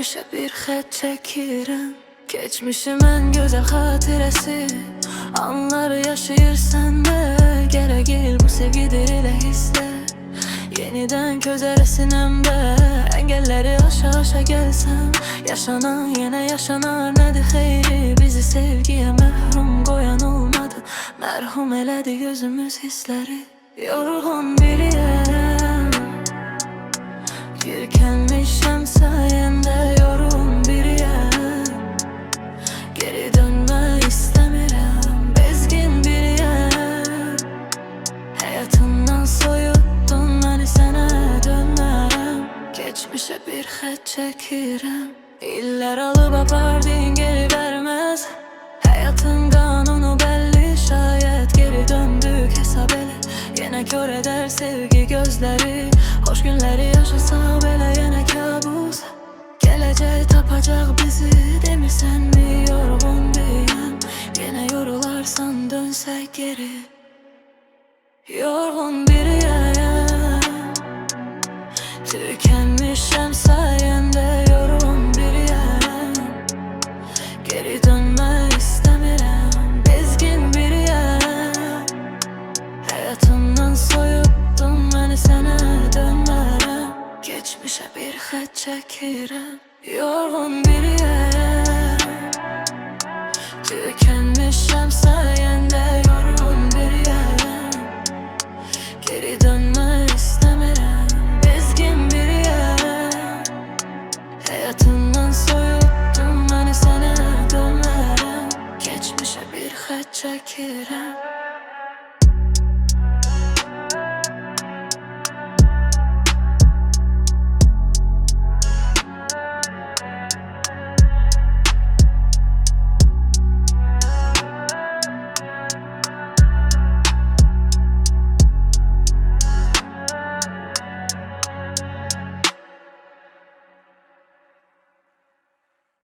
Geçmişe bir xət çəkirəm. Keçmişimin gözəl xatirəsi. Anları yaşayır səndə. Gərək bu sevgidir elə hissdə. Yenidən közərəsinəm də. Engelləri aşa gəlsəm. Yaşanan yenə yaşanar, nədir xeyri? Bizi sevgiyə məhrum qoyan olmadı. Mərhum elədi gözümüz hissləri. Yorğun biriyəm, yürkənmişəm sayəndə. Yorğun biriyəm, geri dönmək istəmirəm. Bezgin biriyəm, həyatımdan soyutdun məni, sənə dönmərəm. Keçmişə bir xət çəkirəm. İllər alıb apardın geri verməz. Həyatın qanunu bəlli, şayət geri döndük hesab elə. Yenə kör edər sevgi gözləri. Xoş günləri yaşasa belə yenə kabus. Gələcək tapacaq bizi, demirsənmi yorğun biriyəm. Yenə yorularsan dönsək geri. Yorğun biriyəm, tükənmişəm sayəndə. Yorğun biriyəm, geri dönmək istəmirəm. Bezgin biriyəm, həyatımdan soyutdun məni, sənə dönmərəm. Geçmişə bir xət çəkirəm. Yorğun